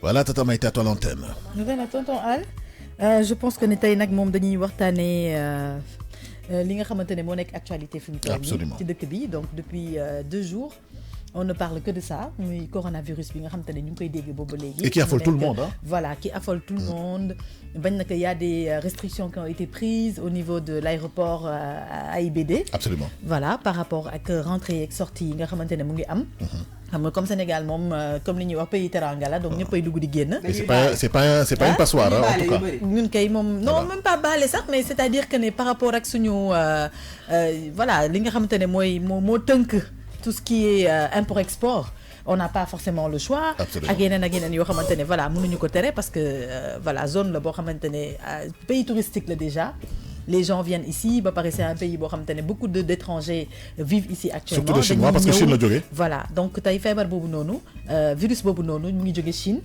Voilà Tata Maïté, à toi l'antenne. Voilà tonton Al. Je pense que ne tey nag moom dañuy waxtaanee li nga xamante ne moo nekk actualité fi mu toll nii ci dëkk bi donc depuis 2 jours. On ne parle que de ça, le coronavirus bi nga xamante ne ñu ngi koy dégg boobu léegi. Et qui affole tout le monde, hein? Voilà, qui affole tout le monde. Il y a des restrictions qui ont été prises au niveau de l'aéroport AIBD. Absolument. Voilà, par rapport à rentrée et sortie nga xamante ne mu ngi am. Xam nga comme Sénégal moom comme li ñuy wax pays teranga la donc ñëppay dugg di génn. Mais c'est pas une passoire hein, en tout cas. ñun kay moom non même pas baale sax mais c'est-à-dire que ne par rapport ak suñu voilà li nga xamante ne mooy moo tënk tout ce qui est import-export. On n'a pas forcément le choix. Ak yeneen yoo xamante ne voilà mënuñu ko tere parce que voilà zone la boo xamante ne pays touristique la déjà. Les gens viennent ici, c'est un pays où beaucoup d'étrangers vivent ici actuellement. Surtout les Chinois, parce que Chine l'a jógee. Voilà, donc tu as fait virus bobu nonou, mu ngi jóge Chine.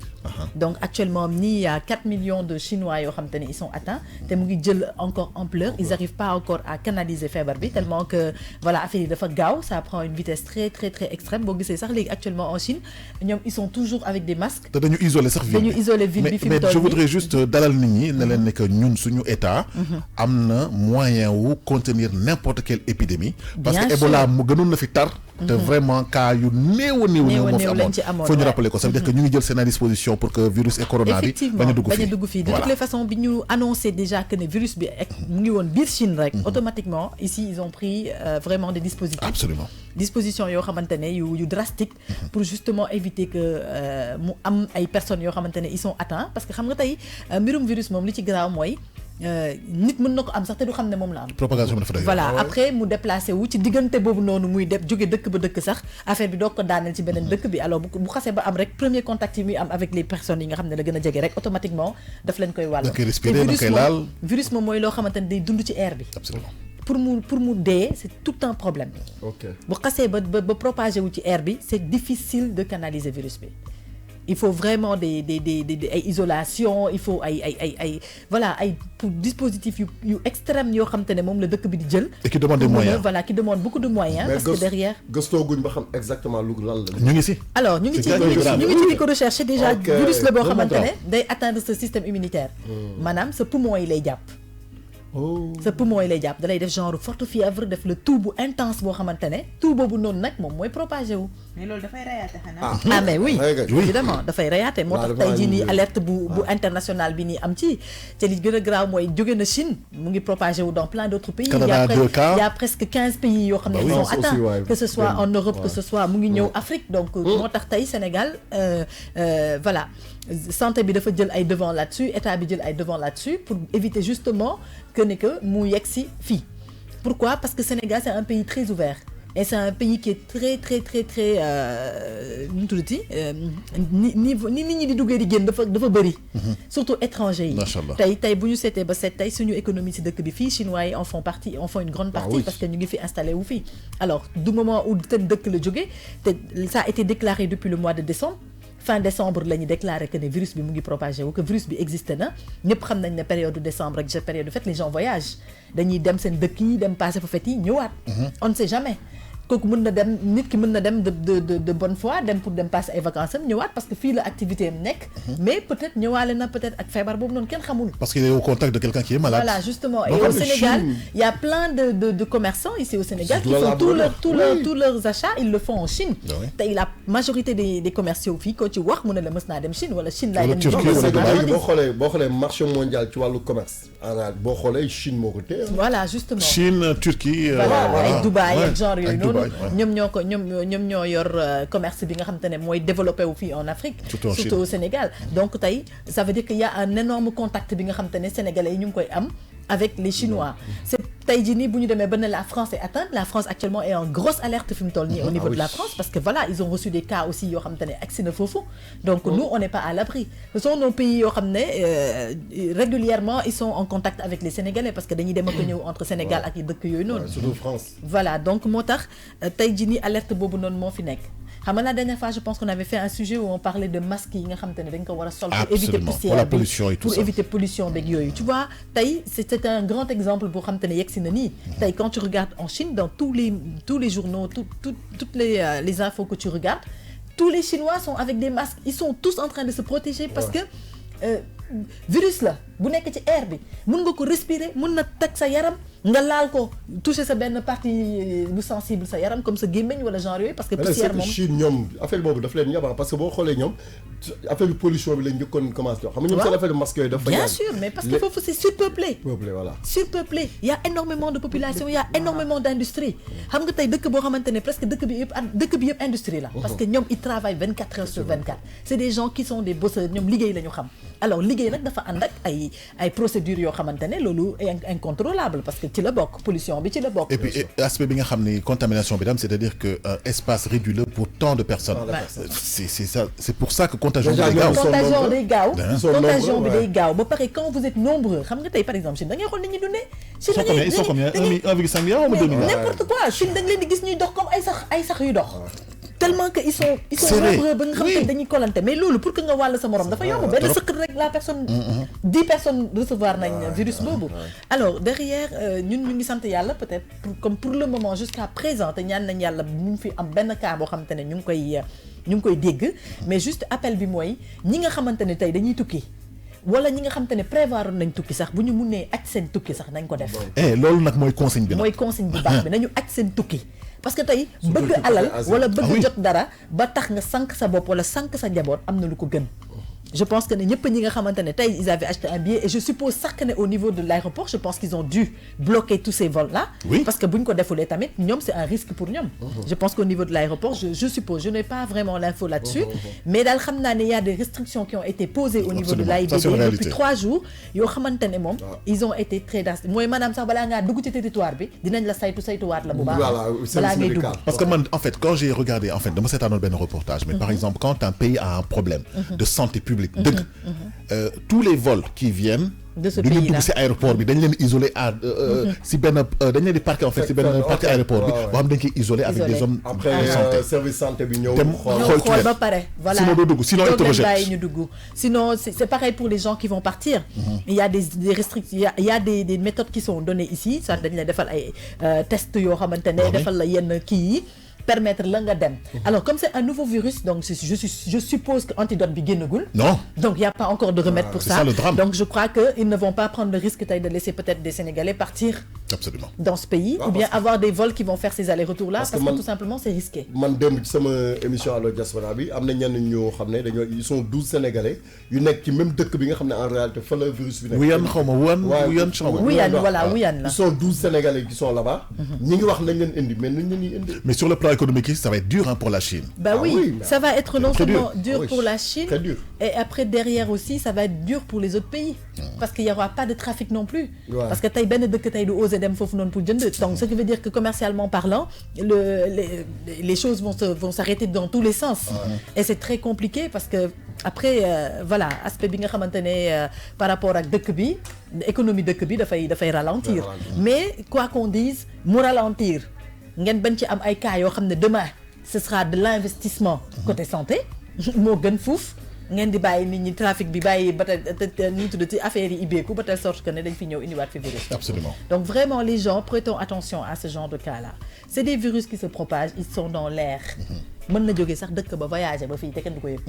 Donc actuellement, il y a 4 millions de Chinois ils sont atteints. Te mu ngi jël encore ampleur, ils n'arrivent pas encore à canaliser feebar bi tellement que voilà, affaire yi dafa gaaw, ça prend une vitesse très très très extrême. Bo gisee sax légui actuellement en Chine, ils sont toujours avec des masques. Te dañu isoler sax ville. Dañu isoler ville bi fi mu toll. Mais je voudrais juste dalal nit ñi ne leen ne que ñun suñu état amna moyen wu contenir n'importe quelle épidémie parce que Ebola mu gënoon na fi tar te vraiment cas yu néew moo fi amoon faut ñu rappeler ko ça veut dire que ñu ngi jël seen disposition pour que virus et corona bi bañ a dugg fii de toutes les façons bi ñu annoncé déjà que le virus bi mu ngi woon biir Chine rek automatiquement ici ils ont pris vraiment des dispositifs absolument dispositions yoo xamante ne yu drastique pour justement éviter que mu am ay personnes yoo xamante ne ils sont atteints parce que xam nga tey mbirum virus moom li ci garaaw mooy nit mën na ko am sax te du xam ne moom la am. propagation bi dafa doy. voilà après mu déplacé wu ci diggante boobu noonu muy def jóge dëkk ba dëkk sax affaire bi doog ko daaneel ci beneen dëkk bi alors bu xasee ba am rek premier contact yi muy am avec les personnes yi nga xam ne la gën a jege rek automatiquement daf leen koy wàll. da koy respirer da koy laal virus moom mooy loo xamante ne day dund ci air bi. absolument pour mu dee c'est tout un problème. ok bu xasee ba propagé wu ci air bi c'est difficile de canaliser virus bi. Il faut vraiment des isolation, il faut voilà ay dispositifs yu extrêmes yoo xam te ne moom la dëkk bi di jël. Et qui demande des moyens. Voilà, qui demande beaucoup de moyens. Mais parce que derrière. gëstooguñ ba xam exactement lu lan la. ñu ngi si. Alors ñu ngi ci di ko rechercher déjà virus la boo xamante ne day atteindre ce système immunitaire. Maanaam sa poumon yi lay jàpp. sa poumon yi lay jàpp da lay def genre forte fièvre def le tout bu intense boo xamante ne tout boobu noonu nag moom mooy propagé wu. mais loolu dafay rayaate xanaa. ah mais oui évidemment dafay rayaate moo tax tey jii nii alerte bu international bi nii am ci te li gën a graaw mooy jóge na Chine mu ngi propagé wu dans plein d'autres pays. Il y a presque 15 pays yoo xam ne ils sont atteints que ce soit en Europe que ce soit mu ngi ñëw Afrique donc moo tax tey Sénégal voilà santé bi dafa jël ay devant là-dessus état bi jël ay devant là-dessus pour éviter justement que mu yegg si fii. Pourquoi? Parce que Sénégal c'est un pays très ouvert. Et c'est un pays qui est très très très très nu tuddati ni nit ñi di duggee di génn dafa bëri. surtout étrangers yi. tey bu ñu seetee ba seet tey suñu économie ci dëkk bi fii chinois yi en font une grande partie. Parce que ñu ngi fi installé wu fii. Alors du moment où seen dëkk la jógee te ça a été déclaré depuis le mois de décembre. Fin décembre la ñu déclaré que ne virus bi mu ngi propagé wu que virus bi existé na ñëpp xam nañ ne période de décembre ak période de fête les gens voyagent dañuy dem seen dëkk yi dem passer fa fête yi ñëwaat. On ne sait jamais. kooku mën na dem nit ki mën na dem de bonne foi dem pour dem passer ay vacances am ñëwaat parce que fii la activité am nekk. mais peut-être ñëwaale na peut-être ak feebar boobu noonu kenn xamul. parce qu'il est au contact de quelqu'un qui est malade. Voilà justement et au Sénégal il y a plein de commerçants ici au Sénégal qui font tous leurs achats ils le font en Chine. tey la majorité des commerciaux fii ko ci wax mu ne la mës naa dem Chine wala Chine laay dem. boo xoolee marché mondial ci wàllu commerce boo xoolee Chine moo ko téye. voilà justement Chine Turquie. voilà Dubaï ak genre yooyu noonu. ñoom ñoo yor commerce bi nga xamante ne mooy développé wu fii en Afrique surtout au Sénégal donc tey ça veut dire qu'il y a un énorme contact bi nga xamante ne sénégalais yi ñu ngi koy am avec les Chinois c'est tey jii nii bu ñu demee ba ne la France est atteinte la France actuellement est en grosse alerte fi mu toll nii au niveau de la France parce que voilà ils ont reçu des cas aussi yoo xamante ne agsi na foofu donc nous on n'est pas à l'abri ce sont nos pays yoo xam ne régulièrement ils sont en contact avec les Sénégalais parce que dañuy dem ak ñëw entre Sénégal ak yi dëkk yooyu noonu surtout France voilà donc moo tax tey jii nii alerte boobu noonu moo fi nekk xam nga la dernière fois je pense qu'on avait fait un sujet où on parlait de masques yi nga xamante ne dañ ko war a sol pour éviter poussière bi pour éviter pollution beeg yooyu tu vois tey c'est un grand exemple boo xamante ne yegsi na nii tey quand tu regardes en Chine dans tous les journaux toutes les infos que tu regardes tous les Chinois sont avec des masques, ils sont tous en train de se protéger parce que virus là bu nekk ci air bi mën nga ko respirer mën na teg sa yaram nga laal ko toucher sa benn partie bu sensible sa yaram comme sa gémmiñ wala genre yooyu parce que poussière moom Chine ñoom affaire boobu daf leen ñaba parce que boo xoolee ñoom affaire pollution bi lañ njëkkoon commencé xam nga ñoom seen affaire masque yooyu dafa bien sûr mais parce que foofu c'est surpeuplé voilà surpeuplé il y a énormément de population il y a énormément d'industrie xam nga tey dëkk boo xamante ne presque dëkk bi yëpp industrie la parce que ñoom ils travaillent 24 heures sur 24 c'est des gens qui sont des bosseurs ñoom liggéey la ñu xam alors liggéey nag dafa ànd ak ay procédures yoo xamante ne loolu incontrôlable parce que ci la bokk pollution bi ci la bokk. Et puis aspect bi nga xam ni contamination bi c'est-à-dire que espace réduit la pour tant de personnes. C'est ça, c'est pour ça que contagion bi day gaaw. contagion day gaaw contagion bi day gaaw ba pare quand vous êtes nombreux xam nga tey par exemple Chine da ngay xool nit ñi dundee. Ils sont combien 1,5 milliard ou 2 milliards. n'importe quoi Chine da nga leen di gis ñuy dox comme ay sax yu dox. tellement que ils sont nombreux ba nga xam ne dañuy kolante mais loolu pour que nga wàll sa morom dafa yomb benn sëq rek la personne 10 personnes recevoir nañ virus boobu alors derrière ñun ñu ngi sant yàlla peut-être comme pour le moment jusqu'à présent te ñaan nañ yàlla ñu fi am benn cas boo xamante ne ñu ngi koy dégg mais juste appel bi mooy ñi nga xamante ne tey dañuy tukki wala ñi nga xamante ne prévoir nañ tukki sax bu ñu mënee aj seen tukki sax nañ ko def loolu nag mooy consigne bi mooy consigne bu baax bi nañu aj seen tukki parce que tey bëgg alal wala bëgg jot dara ba tax nga sànq sa bopp wala sànq sa njaboot am na lu ko gën je pense que ne ñëpp ñi nga xamante ne tey ils avaient acheté un billet et je suppose sax que ne au niveau de l'aéroport je pense qu'ils ont dû bloquer tous ces vols là parce que bu ñu ko defulee tamit ñoom c'est un risque pour ñoom je pense qu'au niveau de l'aéroport je suppose je n'ai pas vraiment l'info là-dessus mais daal xam naa ne y a des restrictions qui ont été posées au niveau de l'AIBD depuis 3 jours yoo xamante ne moom ils ont été très drastique mooy maanaam sax balaa ngaa dugg ci territoire bi dinañ la saytuwaat la bu baax balaa ngay dugg parce que man en fait quand j'ai regardé en fait dama seetaanoon benn reportage mais par exemple quand un pays a un problème de santé publique tous les vols qui viennent de ce pays là dugg ci aéroport bi dañ leen isolé à si benn dañ leen di parquer en fait si benn partie aéroport bi boo xam dañ koy isolé avec des hommes après service santé bi ñëw xool ba pare voilà sinon doo dugg sinon ils te rejettent bàyyi ñu dugg sinon c'est pareil pour les gens qui vont partir il y a des restrictions il y a des méthodes qui sont données ici soit dañ la defal ay tests yoo xamante ne defal la yenn kii yi permettre la nga dem alors comme c'est un nouveau virus donc je suppose que antidote bi génnagul non donc il y a pas encore de remède pour ça le drame. Donc je crois que ils ne vont pas prendre le risque de laisser peut-être des Sénégalais partir absolument dans ce pays ou bien avoir des vols qui vont faire ces allers-retours là parce que tout simplement c'est risqué man démb ci sama émission Allo Diaspora bi am na ñenn ñoo xam ne dañoo ils sont 12 Sénégalais yu nekk ci même dëkk bi nga xam ne en réalité fa la virus bi nekk Wuyan xaw ma Wuyan voilà Wuyan la ils sont 12 Sénégalais qui sont là-bas ñi ngi wax nañ leen indi mais nañ leen indi mais sur le plan économique ça va être dur pour la Chine oui ça va être non seulement dur pour la Chine très dur. Et après derrière aussi ça va être dur pour les autres pays parce qu'il y aura pas de trafic non plus parce que tey benn dëkk tey du oser dem foofu noonu pour jënd donc ce qui veut dire que commercialement parlant les choses vont s'arrêter dans tous les sens et c'est très compliqué parce que après voilà aspect bi nga xamante ne par rapport ak dëkk bi économie dëkk bi dafay ralentir mais quoi qu'on dise mu ralentir ngeen bañ ci am ay cas yoo xam ne demain ce sera de l'investissement côté santé moo gën fuuf ngeen di bàyyi nit ñi trafic bi bàyyi ba tey ñu tudd ci affaire yi ibbeeku ba telle sorte que ne dañ fi ñëw indiwaat fi virus. Absolument. Donc vraiment les gens prêtons attention à ce genre de cas-là c'est des virus qui se propagent ils sont dans l'air mën na jógee sax dëkk ba voyager ba fii te kenn du ko yëg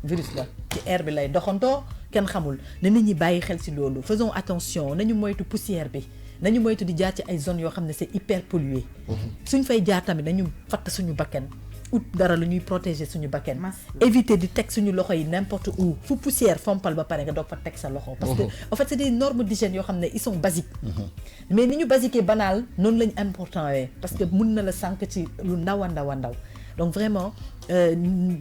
virus la ci air bi lay doxantoo kenn xamul ne nit ñi bàyyi xel ci loolu faisons attention nañu moytu poussière bi nañu moytu di jaar ci ay zones yoo xam ne c'est hyper pollué suñ fay jaar tamit nañu fatt suñu bakken ut dara lu ñuy protéger suñu bakken éviter di teg suñu loxo yi n'importe où fu poussière fompal ba pare nga doog fa teg sa loxo parce que en fait c'est des normes d'hygiène yoo xam ne ils sont basiques mais ni ñu basique banal noonu lañu important wee parce que mun na la sànq ci lu ndaw a ndaw a ndaw donc vraiment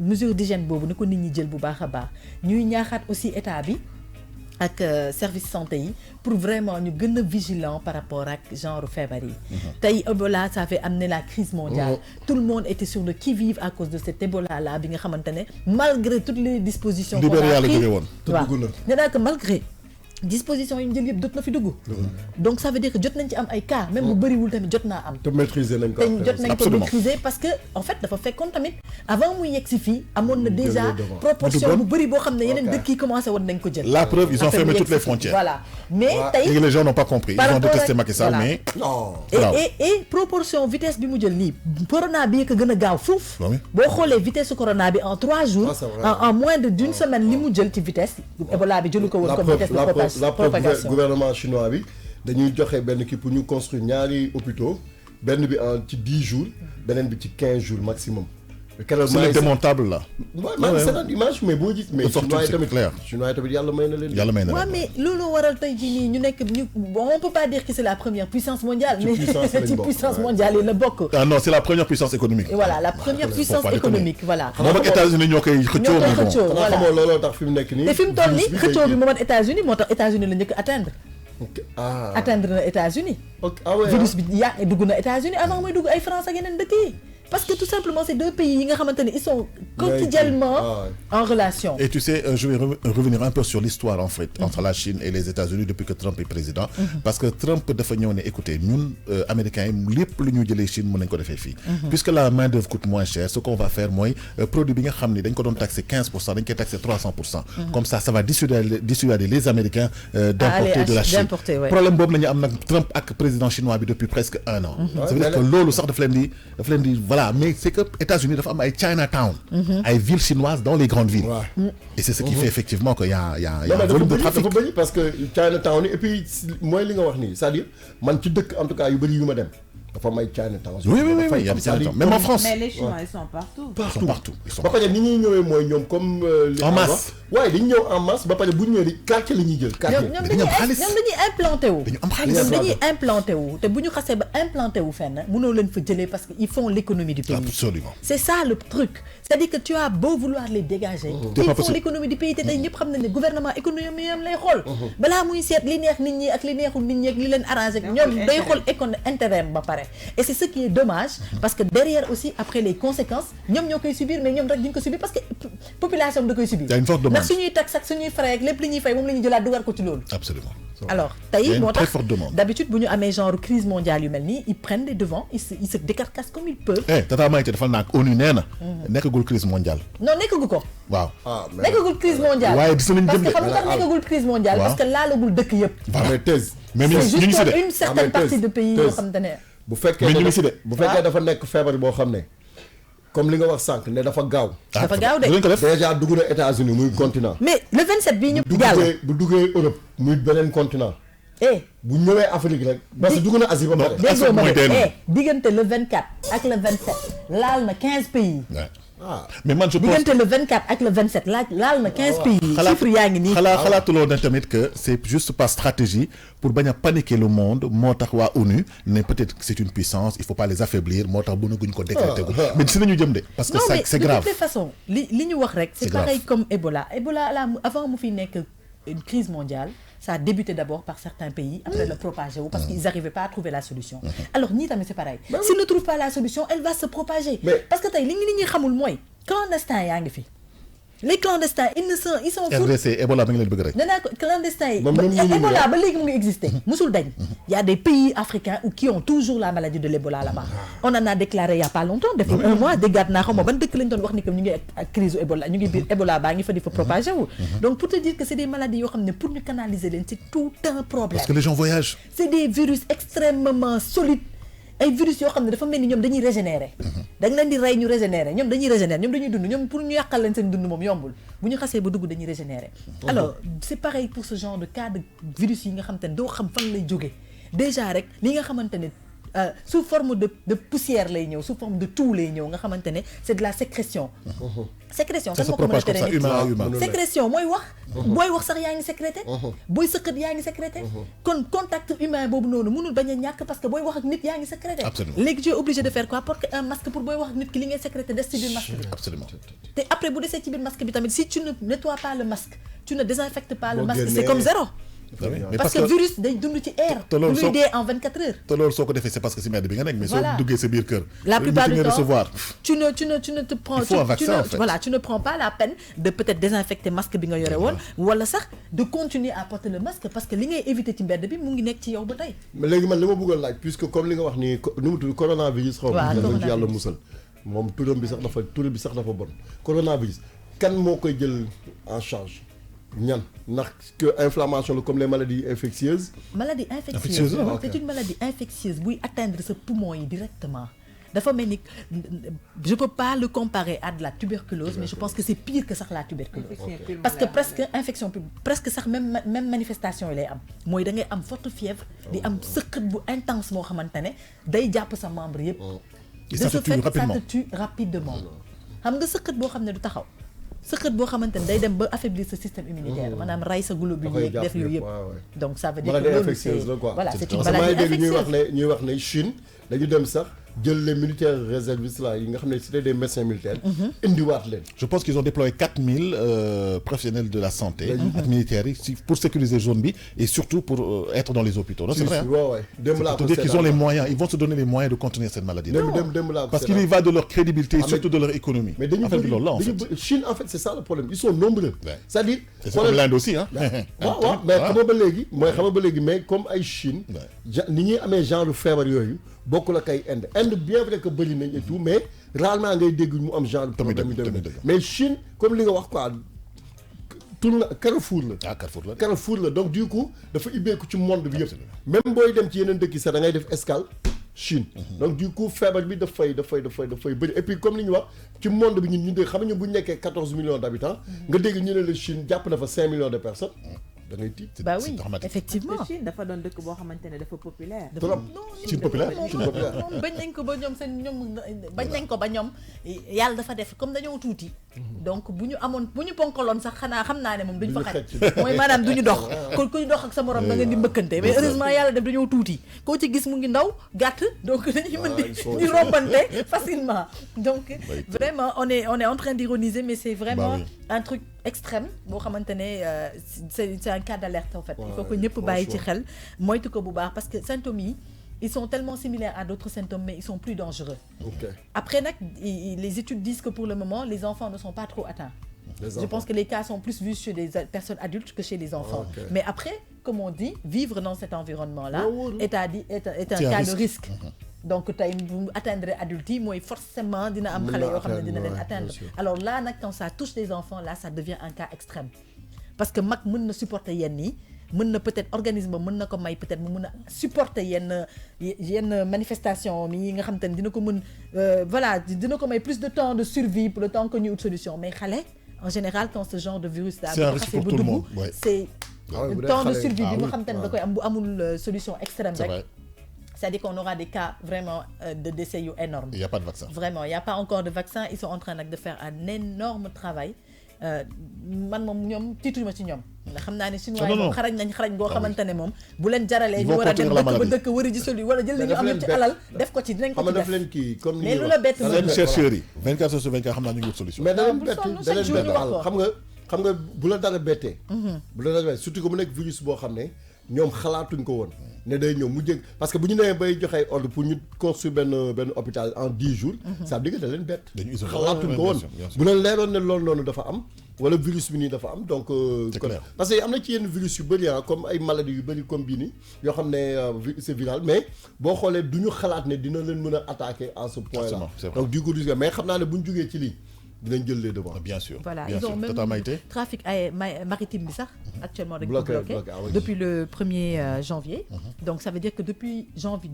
mesure d'hygiène boobu ni ko nit ñi jël bu baax a baax ñuy ñaaxaat aussi état bi ak service santé yi pour vraiment ñu gën a vigilant par rapport ak genre feebar yi tey Ebola ça fait amener la crise mondiale tout le monde était sur le qui-vive à cause de cet Ebola là bi nga xamante ne malgré toutes les dispositions qu'on a prises waaw nee naa que malgré disposition yi ñu jël yëpp jot na fi dugg. donc ça veut dire que jot nañ ci am ay cas même bu bëriwul tamit jot naa am. te maîtriser nañ ko. te jot nañ ko maîtriser parce que en fait dafa fekkoon tamit avant muy yegg si fii amoon na déjà proportion bu bëri boo xam ne yeneen dëkk yi commencé woon nañ ko jël. la preuve ils ont fermé toutes les frontières. voilà mais tey les gens n'ont pas compris. Ils ont détesté Macky Sall mais. non. et proportion vitesse bi mu jël nii corona bi ko gën a gaaw fuuf. boo xoolee vitesse corona bi en 3 jours. en moins d'une semaine li mu jël ci vitesse. Ebola bi jëlu ko woon comme vitesse de propagation. Gouvernement chinois bi dañuy joxe benn kii pour ñu construire ñaari hôpitaux benn bi ci 10 jours beneen bi ci 15 jours maximum. c'est le démontable là. maa ngi seetaan image mais boo gis. mais chinois yi tamit yàlla may na leen. yàlla may na leen waaw mais loolu waral tey jii nii ñu nekk ñu on peut pas dire que c'est la première puissance mondiale. mais ci puissance mondiale yi la bokk. ah non c'est la première puissance économique. et voilà la première puissance économique voilà. moom ak États-Unis ñoo koy xëccoo. xanaa xamoo looloo tax fi mu nekk nii. te fi mu toll nii xëccoo bi moom ak États-Unis moo tax États-Unis la njëkk atteindre. atteindre na États-Unis. virus bi dugg na États-Unis avant muy dugg ay France ak yeneen dëkk yi. parce que tout simplement c'est 2 pays yi nga xamante ne ils sont quotidiennement en relation. Et tu sais, je vais revenir un peu sur l'histoire en fait entre la Chine et les États-Unis depuis que Trump est président. Parce que Trump dafa ñëw ne écoutez ñun américains yi lépp lu ñu jëlee Chine mën nañ ko defee fii. puisque la main d'œuvre coûte moins cher ce qu'on va faire mooy produit bi nga xam ni dañ ko doon taxé 15% dañ koy taxé 300%. comme ça va dissuader les Américains d'importer de la Chine. problème boobu la ñu am nag Trump ak président chinois bi depuis presque 1 an. ça veut dire que loolu sax daf leen di voilà mais c'est que États-Unis dafa am ay Chinatown. ay villes chinoises dans les grandes villes. et c'est ce qui fait effectivement que y a un volume de trafic. dafa bëri parce que Chinatown et puis mooy li nga wax nii c'est-à-dire man ci dëkk en tout cas yu bëri yu ma dem. dafa may Chinatown. oui il y a des Chinatown même en France. mais les Chinois ils sont partout. ils sont partout. ba pare ni ñuy ñëwee mooy ñoom comme. en masse waaye dañu ñëw en masse ba pare bu ñu ñëwee di quartier la ñuy jël. quartier ñoom dañuy implanté wu. dañu am xaalis ñoom dañuy implanté wu te bu ñu xasee ba implanté wu fenn mënoo leen fa jëlee parce que ils font l'économie du pays. absolument c'est ça le truc. c'est-à-dire que tu as beau vouloir les dégager. ils font l'économie du pays te tey ñëpp xam nañ ne gouvernement économie am lay xool. balaa muy seet li neex nit ñi ak li neexul nit ñi ak li leen arrangé ñoom day xool intérêt ba pare. et c'est ce qui est dommage parce que derrière aussi après les conséquences ñoom ñoo koy subir mais ñoom rek duñ ko subir parce que population bi da koy subir. y a une forte demande ndax suñuy taxe ak suñuy frais ak lépp li ñuy fay moom la ñuy jëlaat dugal ko ci loolu. absolument. alors tey moo tax forte demande. d'habitude bu ñu amee genre crise mondiale yu mel nii ils prennent les devants ils se décarcassent comme ils peuvent. Tata Maïté dafa naag ONU nee na. nekkagul crise mondiale. non nekkagu ko. waaw. nekkagul crise mondiale. waaye gis nañu parce que xam nga tax nekkagul crise mondiale. parce que laalagul dëkk yëpp. mais thèse. mais c'est juste une certaine partie de pays yoo xam ne. bu fekkee dafa nekk feebar boo xam ne comme li nga wax sànq ne dafa gaaw. dafa gaaw de déjà dugg na États-Unis muy continent. mais le 27 bii ñu jàll bu duggee Europe muy beneen continent. bu ñëwee Afrique rek. parce que dugg na Asie ba pare. déggoo ma de diggante le 24 ak le 27 laal na 15 pays. mais man je pense diggante le 24 ak le 27 laal na 15 pays. chiffre yaa ngi nii. xalaatuloo na tamit que c'est juste par stratégie pour bañ a paniquer le monde moo tax waa ONU ne peut-être que c'est une puissance il faut pas les affaiblir moo tax mënaguñ ko décréter gu mais si nañu jëm de. parce que ça c'est grave de toute façon li ñu wax rek. c'est pareil comme Ebola là avant mu fi nekk une crise mondiale. Ça a débuté d'abord par certains pays, après le propager parce qu'ils n'arrivaient pas à trouver la solution. Alors ni tamit c'est pareil. S'ils ne trouvent pas la solution, elle va se propager. Parce que tey li ñi xamul mooy clandestin yaa ngi fi. Les clandestins ils sont RDC Ebola ba ngi leen bëgg rek. nee naa ko clandestins yi. Ebola ba léegi mu ngi exister musul dañ. Il y a des pays africains qui ont toujours la maladie de l'Ebola là-bas. On en a déclaré il y a pas longtemps depuis 1 mois déggaat naa xam nga ban dëkk lañ doon wax ni que ñu ngi ak crise Ebola ñu ngi biir Ebola baa ngi fa di fa propager wu. Donc pour te dire que c'est des maladies yoo xam ne pour ñu canaliser leen c'est tout un problème. Parce que les gens voyagent. C'est des virus extrêmement solides. ay virus yoo xam ne dafa mel ni ñoom dañuy régénérer. dañ leen di rey ñu régénérer ñoom dañuy dund ñoom pour ñu yàqal leen seen dund moom yombul bu ñu xasee ba dugg dañuy régénérer. alors c'est pareil pour ce genre de cas de virus yi nga xamante ne doo xam fan lay jógee déjà rek li nga xamante ne sous forme de poussière lay ñëw sous forme de toux lay ñëw nga xamante ne c'est de la sécrétion. sécrétion ça se propage comme ça humain à humain. sécrétion mooy wax. booy wax sax yaa ngi sécrété. booy sëqat yaa ngi sécrété. kon contact humain boobu noonu mënul bañ a ñàkk parce que booy wax ak nit yaa ngi sécrété. absolument léegi tu es obligé de faire quoi porter un masque pour booy wax ak nit ki li ngay sécrété des ci biir masque bi. absolument te après bu desee ci biir masque bi tamit si tu ne nettoies pas le masque tu ne désinfectes pas le masque c'est comme zéro. parce que virus day dund ci air. te loolu dee en 24 heures. te loolu soo ko defee c'est parce que si mbedd bi nga nekk. mais soo duggee sa biir kër. la plupart du temps recevoir. tu ne te prends. il faut un vaccin en fait. Voilà, tu ne prends pas la peine de peut-être désinfecter masque bi nga yore woon. wala sax de continuer à porter le masque parce que li ngay éviter ci mbedd bi mu ngi nekk ci yow ba tey. mais léegi man li ma bëggoon laaj puisque comme li nga wax ni nu mu tudd coronavirus. xaw ma ci yàlla musal. moom turam bi sax dafa bon coronavirus kan moo koy jël en charge. ñan ndax que inflammation la comme les maladies infectieuses. maladie infectieuse c'est une maladie infectieuse buy atteindre sa poumon yi directement. dafa mel ni je peux pas le comparer à de la tuberculose mais je pense que c'est pire que sax la tuberculose. parce que presque sax même manifestation yi lay am. mooy da ngay am forte fièvre. di am sëqët bu intense moo xamante ne day jàpp sa membre yëpp. et ça te tue rapidement. xam nga sëqët boo xam ne du taxaw. sëqët boo xamante ne day dem ba affaiblir sa système immunitaire maanaam rey sa globule yeeg def yooyu yëpp. donc ça veut dire que loolu c'est voilà c'est une maladie infectieuse. ñuy wax ne Chine dañu dem sax jël les militaires réservistes là yi nga xam ne c'était des médecins militaires. indiwaat leen. je pense qu'ils ont déployé 4000 professionnels de la santé. ak militaires yi pour sécuriser zone bi et surtout pour être dans les hôpitaux. non c'est vrai c'est dire qu'ils ont les moyens ils vont se donner les moyens de contenir cette maladie. parce qu'il y va de leur crédibilité et surtout de leur économie. mais dañu bëri Chine en fait c'est ça le problème ils sont nombreux. c'est-à-dire c'est comme l'Inde aussi hein. waaw mais xam nga ba léegi mais comme ay Chine. ni ñuy amee genre feebar yooyu. bokkul ak ay Inde bien vrai que bëri nañ et tout mais rarement ngay dégg mu am genre problème mais Chine comme li nga wax quoi tourne Carrefour la. Carrefour la donc du coup dafa ibbeeku ci monde bi yëpp. même booy dem ci yeneen dëkk yi sax da ngay def escale Chine. donc du coup feebar bi dafay bëri et puis comme li ñu wax ci monde bi ñun ñu dégg xam nga bu ñu nekkee 14 millions d'habitants. nga dégg ñu ne la Chine jàpp na fa 5 millions de personnes. da ngay tiit. bah oui effectivement parce que Chine dafa doon dëkk boo xamante ne dafa populaire. trop Chine populaire moom bañ nañ ko ba ñoom bañ nañ ko ba ñoom yàlla dafa def comme dañoo tuuti. donc bu ñu ponkaloon sax xanaa xam naa ne moom duñ fa xaj. mooy maanaam duñu dox. kon ku ñu dox ak sa morom da ngeen di mbëkkante mais heureusement yàlla def dañoo tuuti koo ci gis mu ngi ndaw gàtt donc dañuy mën di rombante facilement donc vraiment on est en train d'ironiser mais c'est vraiment un truc extrême boo xamante ne c'est un cas d'alerte en fait. Il faut que ñëpp bàyyi ci xel moytu ko bu baax parce que symptômes yi ils sont tellement similaires à d'autres symptômes mais ils sont plus dangereux. Après nag les études disent que pour le moment les enfants ne sont pas trop atteints. Je pense que les cas sont plus vus chez les personnes adultes que chez les enfants. Mais après comme on dit vivre dans cet environnement là est un cas de risque. donc tey bu atteindre adulte yi mooy forcément dina am xale yoo xam ne dina leen atteindre. alors là nag quand ça touche les enfants là ça devient un cas extrême parce que mag mën na supporter yenn yi mën na peut-être organisme mën na ko may peut-être mu mën a supporter yenn manifestation mi nga xam te ne dina ko mën voilà dina ko may plus de temps de survie pour le temps que ñu ut solution mais xale en général quand ce genre de virus là c'est un risque pour tout le monde c'est temps de survie bi nga xam te ne da koy am bu amul solution extrême rek. C'est-à-dire qu'on aura des cas vraiment de décès énormes. Il n'y a pas de vaccin. Vraiment, il n'y a pas encore de vaccin. Ils sont en train de faire un énorme travail. Man moom ñoom tiituñu ma ci ñoom. ndax xam naa ne chinois yi moom xarañ goo xamante ne moom. bu leen jaralee ñu war a dem dëkk ba dëkk wari ji soli wala jël li ñu am yëpp ci alal def ko ci dinañ ko ci def. mais lu la bett seen chercheurs yi 24 sur 24 xam naa ñu ngi wut solution. mais da leen bett xam nga bu la dara bettee. bu la dara bettee surtout que mu nekk virus boo xam ne ñoom xalaatuñ ko woon. ne day ñëw mu jëg parce que bu ñu nee bay joxe ordre pour ñu construire benn hôpital en 10 jours. ça veut dire que da leen bett. xalaatuñ ko woon bu leen leeroon ne loolu noonu dafa am wala virus bi nii dafa am donc. parce que am na ci yenn virus yu bëri comme ay maladies yu bëri comme bii nii yoo xam ne c'est viral mais boo xoolee du ñu xalaat ne dina leen mën a attaquer à ce point là. donc du coup mais xam naa ne bu ñu jógee ci lii. dinañ jël les devants. bien sûr voilà bien ils ont sûr. même trafic maritime bi sax actuellement dañ ko bloqué depuis le 1er janvier. donc ça veut dire que depuis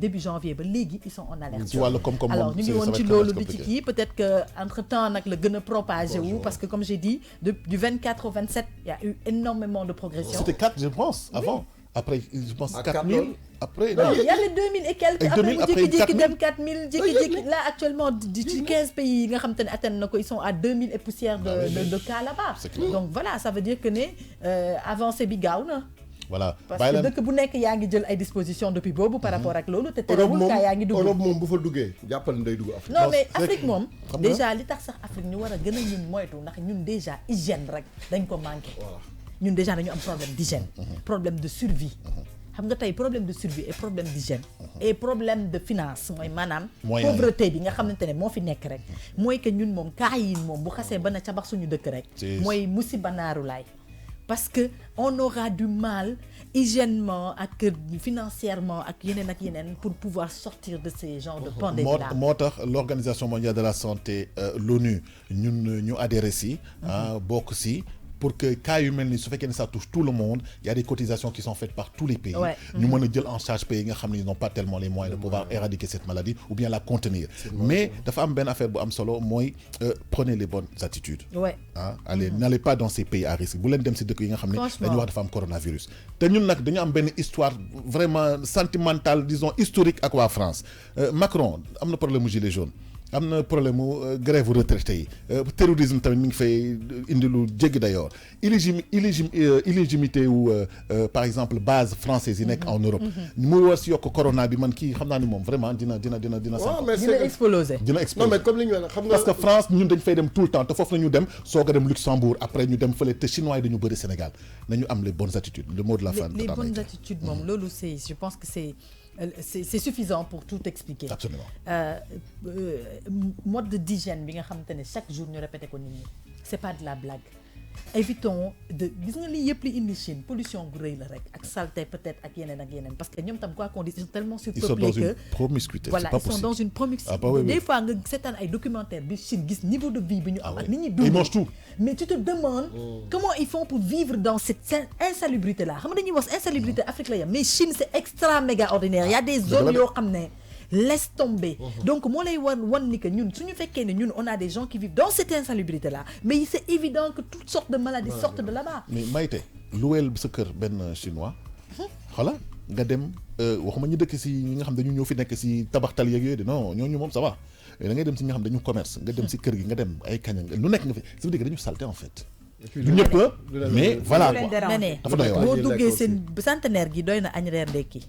début janvier ba léegi ils sont en alerte. ci wàllu koom-koom alors ñu ngi woon ci loolu di ci kii peut-être que entre temps nag la gën a propagé wu parce que comme j'ai dit du 24 au 27 il y a eu énormément de progression. c'était 4 je pense avant. Après, je pense 4000. Après, non, il y avait 2000 et quelques. Après, mu jékki-jékki dem 4000 jékki-jékki. Là, actuellement, ci 15 pays yi nga xam te ne atteindre na ko ils sont à 2000 et poussières de cas là-bas. Donc voilà, ça veut dire que ne avancée bi gaaw na. Voilà. Parce que dëkk bu nekk yaa ngi jël ay dispositions depuis boobu par rapport ak loolu te terewul kaa yaa ngi dugg. Europe moom bu fa duggee jàppal day dugg Afrique. non mais Afrique moom déjà li tax sax Afrique ñu war a gën a ñun moytu ndax ñun déjà hygiène rek dañ ko manqué. ñun déjà dañu am problème d'hygiène problème de survie xam nga tey problème de survie et problème d'hygiène et problème de finance mooy maanaam pauvreté bi nga xamante ne moo fi nekk rek mooy que ñun moom kaa yi moom bu xasee ba na cabax suñu dëkk rek mooy musiba naaru laay parce que on aura du mal hygiènement ak financièrement ak yeneen pour pouvoir sortir de ces genres de pandémies là. moo tax l'Organisation mondiale de la santé l'ONU ñun ñu adhéré si bokk si pour que cas yu mel ni su fekkee ne ça touche tout le monde il y a des cotisations qui sont faites par tous les pays ñu mën a jël en charge pays nga xam ne ils n'ont pas tellement les moyens de pouvoir éradiquer cette maladie ou bien la contenir mais dafa am benn affaire bu am solo mooy prenez les bonnes attitudes allez n'allez pas dans ces pays à risque bu leen dem si dëkk yi nga xam ne dañuy wax dafa am coronavirus te ñun nag dañu am benn histoire vraiment sentimentale disons historique ak waa France Macron am na problème mu gilet jaune am na problème mu grève retraité yi terrorisme tamit mi ngi fay indi lu jéggi d'ailleurs illégitimité wu par exemple base française yi nekk en Europe mu war si yokk corona bi man kii xam naa ni moom vraiment dina exploser non mais comme li ñu wax xam nga parce que France ñun dañ fay dem tout le temps te foofu nañu dem soog a dem Luxembourg après ñu dem fële te chinois yi dañu bëri Sénégal nañu am les bonnes attitudes le mot de la fin les bonnes attitudes moom loolu je pense que c'est suffisant pour tout expliquer. Absolument. Mode d'hygiène bi nga xamante ne chaque jour ñu répété ko nit ñi c'est pas de la blague évitons de gis nga lii yëpp li indi Chine pollution gu rëy la rek ak saleté peut-être ak yeneen parce que ñoom tam quoi qu'on dise ils sont tellement surpeuplés que voilà ils sont dans une promiscuité des fois nga seetaan ay documentaire bi Chine gis niveau de vie bi ñu am ak nit ñi dund ils mangent tout mais tu te demandes comment ils font pour vivre dans cette insalubrité là xam nga dañuy wax insalubrité Afrique la yam mais Chine c'est extra méga ordinaire il y a des zones yoo xam ne laisse tomber donc moo lay wan ni que ñun suñu fekkee ne ñun on a des gens qui vivent dans cette insalubrité là mais c'est évident que toutes sortes de maladies sortent de là-bas. mais Maïté luweel sa kër benn chinois xoola nga dem waxuma ñu dëkk si ñi nga xam dañu ñëw fi nekk si tabaxtal yeeg yooyu de non ñooñu moom ça va mais da ngay dem si ñi nga xam dañu commerce nga dem si kër gi nga dem ay kaña lu nekk nga fi ça veut dire que dañu salté en fait. du ñëpp mais voilà dafa doy boo duggee seen centenaire gi doy na añ reer ndekki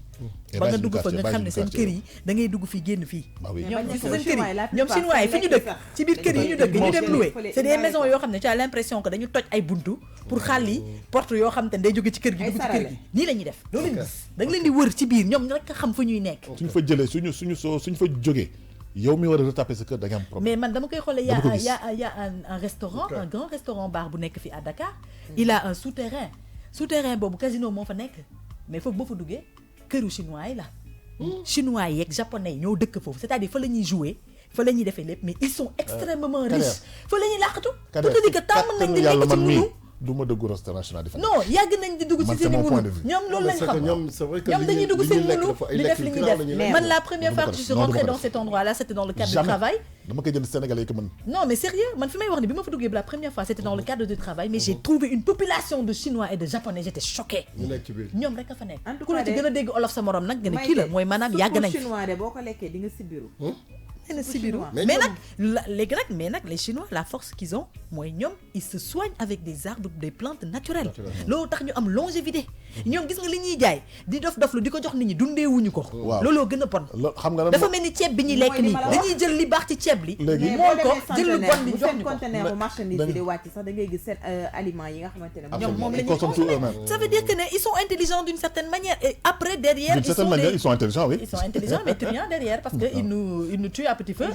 ba nga dugg fa nga xam ne seen kër yi da ngay dugg fii génn fii ñoom seen kër yi ñoom chinois yi fi ñu dëkk ci biir kër yi ñu dëkk ñu dem louer c'est des maisons yoo xam ne tu as l'impression que dañu toj ay buntu pour xàlli porte yoo xam te ne day jóge ci kër gi dugg ci kër gi nii la ñuy def loolu lañu gis da nga leen di wër ci biir ñoom rek xam fu ñuy nekk suñu fa jëlee suñu fa jógee yow mi war a retaper sa kër da nga am problème mais man dama koy xoolee y a un restaurant un grand restaurant bar bu nekk fii à Dakar il a un souterrain boobu casino moo fa nekk mais foofu boo fa duggee këru chinois yi la chinois yi ak japonais yi ñoo dëkk foofu c'est-à-dire fa la ñuy jouer fa la ñuy defee lépp mais ils sont extrêmement riches fa la ñuy làqatu pour te dire que tàmm nañ di nekk ci munu du ma dugg restaurant chinois di fa non yàgg nañ di dugg ci seen i munu ñoom loolu lañ xam ñoom dañuy dugg seen munu di def li ñuy def man la première fois que je suis rentrée dans cet endroit là c'était dans le cadre du travail dama koy jënd Sénégalais que mën non mais sérieux man fi may wax ni bi ma fa duggee la première fois c'était dans le cadre du travail mais j'ai trouvé une population de chinois et de japonais j'étais choquée ñoom rek a fa nekk ku la ci gën a dégg olof sa morom nag nga ne kii la mooy maanaam yàgg nañ chinois de boo ko lekkee di nga sibiru mais nag léegi nag mais nag les chinois la force qu'ils ont mooy ñoom ils se soignent avec des arbres des plantes naturelles loolu tax ñu am longévité ñoom gis nga li ñuy jaay di dof lu di ko jox nit ñi dundee wuñu ko looloo gën a bon xam nga dafa mel ni ceeb bi ñuy lekk nii dañuy jël li baax ci ceeb li mool ko jël lu bon li jox ñu ko conteneur bu marchandise yi di wàcc sax da ngay gis seen aliments yi nga xamante ne ñoom moom la ñuy consommer ça veut dire que ne ils sont intelligents d'une certaine manière et après derrière ils sont intelligents oui ils sont intelligents mais truands derrière parce que ils nous tuent à petit feu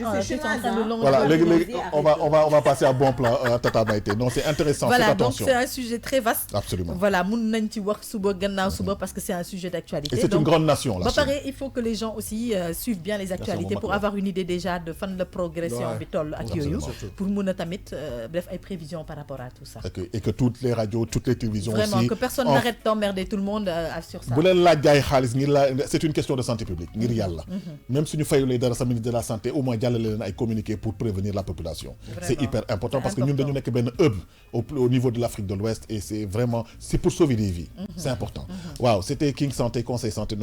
voilà léegi on va passer à bon plan Tata Maïté non c'est intéressant voilà faites donc attention c'est un sujet très vaste absolument voilà mun nañ ci wax suba gannaaw suba parce que c'est un sujet d'actualité et c'est une grande nation là ba pare il faut que les gens aussi suivent bien les actualités pour avoir une idée déjà de fan la progression bi toll ak yooyu pour mun a tamit def ay prévisions par rapport à tout ça et que toutes les radios toutes les télévisions vraiment aussi que personne n'arrête d'emmerder tout le monde sur ça bu leen laaj jaay xaalis ngir la c'est une question de santé publique ngir yàlla même suñu fayulee dara sa ministre de la santé au moins jàllale leen ay communiqué pour prévenir la population c'est hyper important parce que ñun dañu nekk benn hub au niveau de l'Afrique de l'Ouest et c'est pour sauver des vies c'est important waaw c'était King Santé conseil santé